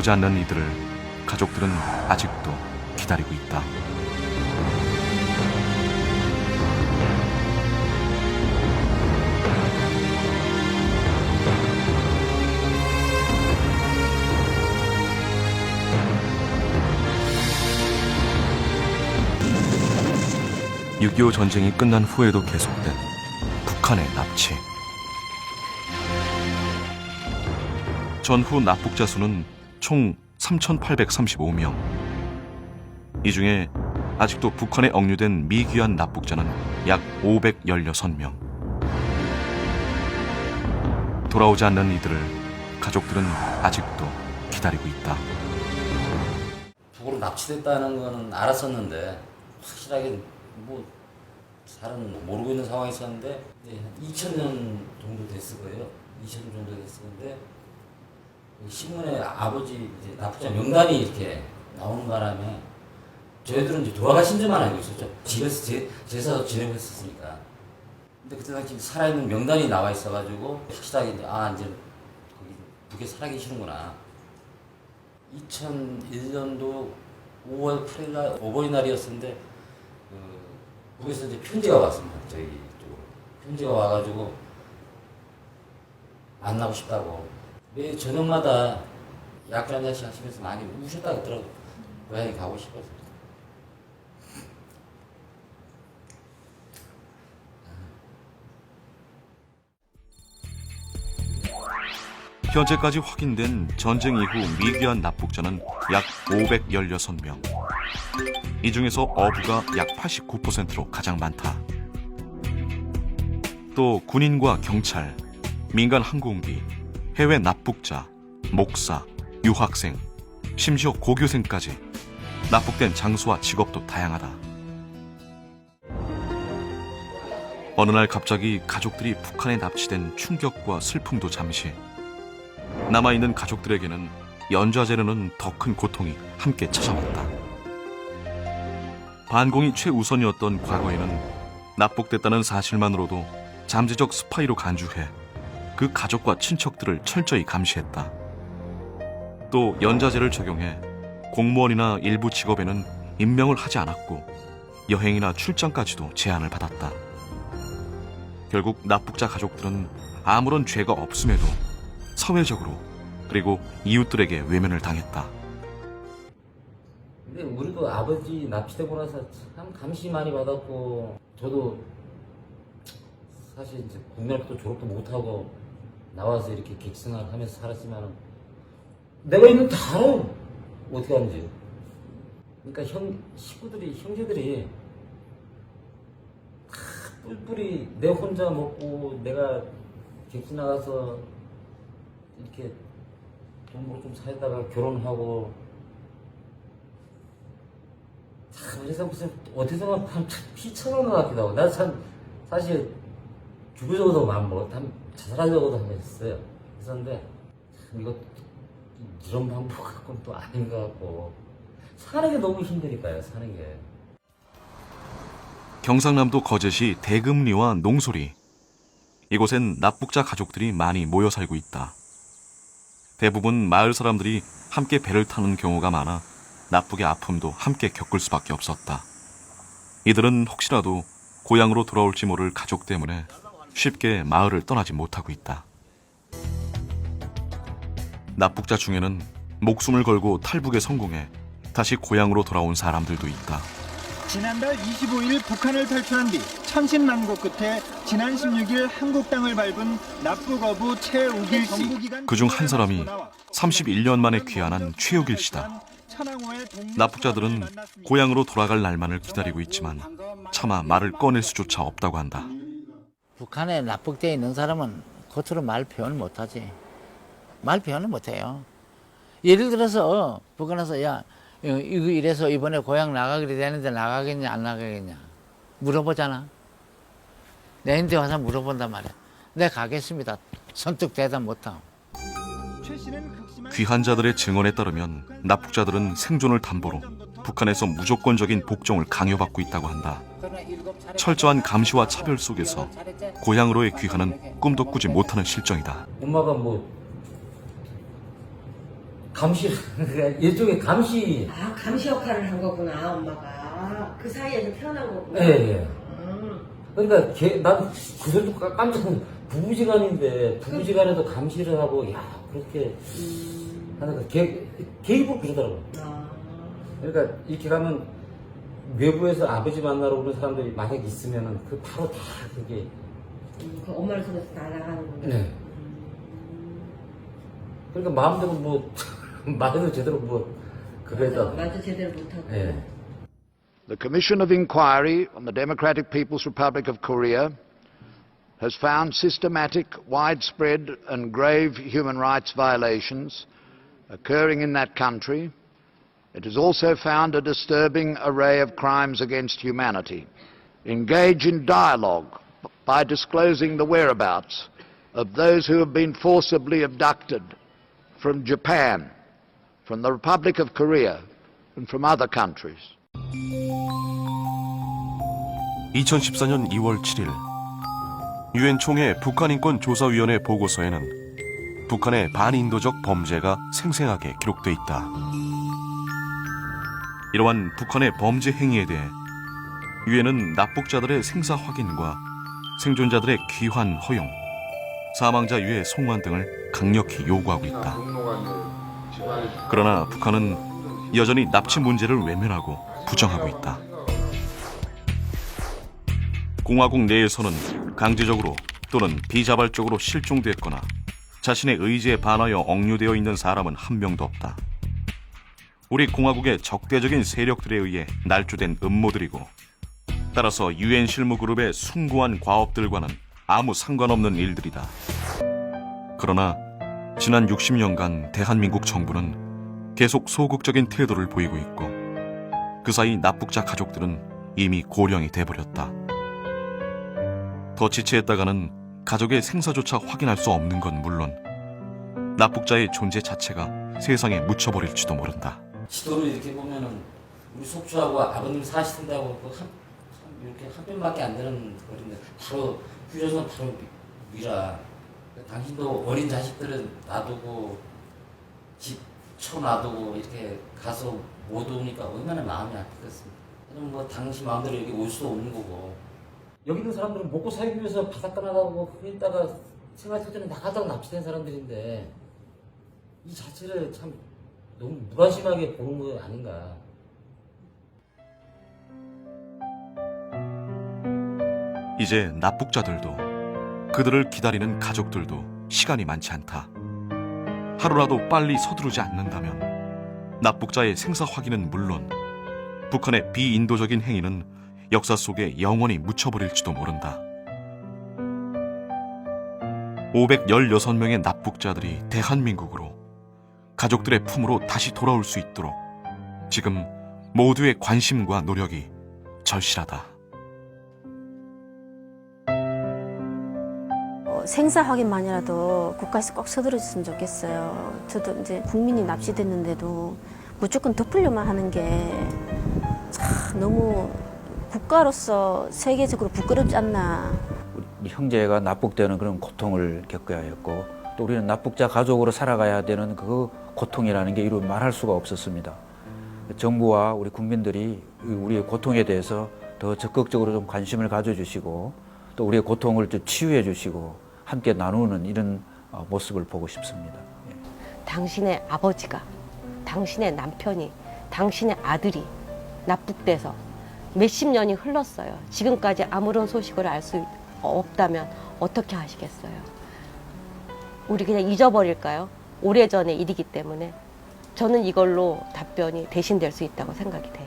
돌아오지 않는 이들을 가족들은 아직도 기다리고 있다. 6.25 전쟁이 끝난 후에도 계속된 북한의 납치. 전후 납북자 수는 총 3,835명. 이 중에 아직도 북한에 억류된 미귀한 납북자는 약 516명. 돌아오지 않는 이들을 가족들은 아직도 기다리고 있다. 북으로 납치됐다는 거는 알았었는데 확실하게 뭐 잘은 모르고 있는 상황이 있었는데 2000년 정도 됐을 거예요. 2000년 정도 됐었는데 신문에 아버지 이제 납북자 명단이 이렇게 나오는 바람에 저희들은 이제 돌아가신 줄만 알고 있었죠. 집에서 제사 지내고 있었으니까. 근데 그때 당시 살아있는 명단이 나와 있어가지고 확실하게 이제 거기 북에 살아계시는구나. 2001년도 5월 8일 어버이날이었는데 북에서 이제 편지가 왔습니다. 저희 쪽으로 편지가 와가지고 만나고 싶다고. 매 저녁마다 약주 한 잔씩 하시면서 많이 우셨다 그러더라고요. 고향에 가고 싶어서. 현재까지 확인된 전쟁 이후 미귀한 납북자는 약 516명. 이 중에서 어부가 약 89%로 가장 많다. 또 군인과 경찰, 민간 항공기, 해외 납북자, 목사, 유학생, 심지어 고교생까지 납북된 장소와 직업도 다양하다. 어느 날 갑자기 가족들이 북한에 납치된 충격과 슬픔도 잠시, 남아있는 가족들에게는 연좌제로는 더 큰 고통이 함께 찾아왔다. 반공이 최우선이었던 과거에는 납북됐다는 사실만으로도 잠재적 스파이로 간주해 그 가족과 친척들을 철저히 감시했다. 또 연좌제를 적용해 공무원이나 일부 직업에는 임명을 하지 않았고 여행이나 출장까지도 제한을 받았다. 결국 납북자 가족들은 아무런 죄가 없음에도 사회적으로 그리고 이웃들에게 외면을 당했다. 근데 우리도 아버지 납치되고 나서 참 감시 많이 받았고, 저도 사실 이제 국민학교 졸업도 못하고 나와서 이렇게 객생활 하면서 살았지만 내가 있는 다 알아. 어떻게 하는지. 그러니까 형제들이 다 뿔뿔이 내 혼자 먹고 내가 객지 나가서 이렇게 돈 벌어 좀 살다가 결혼하고 참 세상 무슨 어디서만 피쳐난 것 같기도 하고. 나 참 사실 죽으려고도 마음먹었다. 자살하려고도 한번 했어요. 했었는데 참 이거 이런 방법 갖고는 또 아닌 것 같고, 사는 게 너무 힘드니까요. 사는 게. 경상남도 거제시 대금리와 농소리. 이곳엔 납북자 가족들이 많이 모여 살고 있다. 대부분 마을 사람들이 함께 배를 타는 경우가 많아 납북의 아픔도 함께 겪을 수밖에 없었다. 이들은 혹시라도 고향으로 돌아올지 모를 가족 때문에 쉽게 마을을 떠나지 못하고 있다. 납북자 중에는 목숨을 걸고 탈북에 성공해 다시 고향으로 돌아온 사람들도 있다. 지난달 25일 북한을 탈출한 뒤 천신만고 끝에 지난 16일 한국 땅을 밟은 납북어부 최우길 씨. 그중 한 사람이 31년 만에 귀환한 최우길 씨다. 납북자들은 고향으로 돌아갈 날만을 기다리고 있지만 차마 말을 꺼낼 수조차 없다고 한다. 북한에 납북되어 있는 사람은 겉으로 말 표현을 못하지. 말 표현을 못해요. 예를 들어서 북한에서 야 이거 이래서 이번에 고향 나가기로 되는데 나가겠냐 안 나가겠냐 물어보잖아. 내한테 와서 물어본단 말이야. 네 가겠습니다. 선뜻 대답 못하고. 귀환자들의 증언에 따르면 납북자들은 생존을 담보로 북한에서 무조건적인 복종을 강요받고 있다고 한다. 철저한 감시와 차별 속에서 고향으로의 귀환은 꿈도 꾸지 못하는 실정이다. 엄마가 뭐 감시, 일종의 감시. 아, 감시 역할을 한 거구나, 엄마가. 그 사이에서 태어난 거구나. 예, 예. 그러니까 난 그 소리도 깜짝 놀랐어. 부부지간인데 부부지간에도 감시를 하고 야 그렇게 하니까 개입을 그러더라고. 그러니까 이렇게 가면 외부에서 아버지 만나러 오는 사람들이 만약 있으면은 그 바로 다 그게 그 엄마를 통해서 다 나가는구나. 네. 그러니까 마음대로 뭐 말해도 제대로 뭐 그거에다 말도 제대로 못하고. 예. The Commission of Inquiry on the Democratic People's Republic of Korea has found systematic, widespread and grave human rights violations occurring in that country. It has also found a disturbing array of crimes against humanity. Engage in dialogue by disclosing the whereabouts of those who have been forcibly abducted from Japan, from the Republic of Korea and from other countries. 2014년 2월 7일 유엔 총회 북한인권조사위원회 보고서에는 북한의 반인도적 범죄가 생생하게 기록돼 있다. 이러한 북한의 범죄 행위에 대해 유엔은 납북자들의 생사 확인과 생존자들의 귀환 허용, 사망자 유해 송환 등을 강력히 요구하고 있다. 그러나 북한은 여전히 납치 문제를 외면하고 부정하고 있다. 공화국 내에서는 강제적으로 또는 비자발적으로 실종됐거나 자신의 의지에 반하여 억류되어 있는 사람은 한 명도 없다. 우리 공화국의 적대적인 세력들에 의해 날조된 음모들이고 따라서 유엔 실무그룹의 숭고한 과업들과는 아무 상관없는 일들이다. 그러나 지난 60년간 대한민국 정부는 계속 소극적인 태도를 보이고 있고 그 사이 납북자 가족들은 이미 고령이 돼버렸다. 더 지체했다가는 가족의 생사조차 확인할 수 없는 건 물론 납북자의 존재 자체가 세상에 묻혀버릴지도 모른다. 지도를 이렇게 보면은 우리 속초하고 아버님 사시는다고 이렇게 한 편밖에 안 되는 거리인데 바로 휴전선 바로 위라. 당신도 어린 자식들은 놔두고 집 쳐놔두고 이렇게 가서 못 오니까 얼마나 마음이 아프겠습니까. 뭐 당신 마음대로 여기 올 수도 없는 거고. 여기 있는 사람들은 먹고 살기 위해서 바닷가 나가고 거기 있다가 생활철저는 나가다가 납치된 사람들인데 이 자체를 참 너무 무관심하게 보는 거 아닌가. 이제 납북자들도 그들을 기다리는 가족들도 시간이 많지 않다. 하루라도 빨리 서두르지 않는다면 납북자의 생사 확인은 물론 북한의 비인도적인 행위는 역사 속에 영원히 묻혀버릴지도 모른다. 516명의 납북자들이 대한민국으로 가족들의 품으로 다시 돌아올 수 있도록 지금 모두의 관심과 노력이 절실하다. 생사 확인만이라도 국가에서 꼭 서두르줬으면 좋겠어요. 저도 이제 국민이 납치됐는데도 무조건 덮으려만 하는 게 참 너무 국가로서 세계적으로 부끄럽지 않나. 우리 형제가 납북되는 그런 고통을 겪어야 했고 또 우리는 납북자 가족으로 살아가야 되는 그 고통이라는 게 이루 말할 수가 없었습니다. 정부와 우리 국민들이 우리의 고통에 대해서 더 적극적으로 좀 관심을 가져주시고 또 우리의 고통을 좀 치유해 주시고 함께 나누는 이런 모습을 보고 싶습니다. 당신의 아버지가, 당신의 남편이, 당신의 아들이 납북돼서 몇십 년이 흘렀어요. 지금까지 아무런 소식을 알 수 없다면 어떻게 하시겠어요? 우리 그냥 잊어버릴까요? 오래전의 일이기 때문에 저는 이걸로 답변이 대신될 수 있다고 생각이 돼요.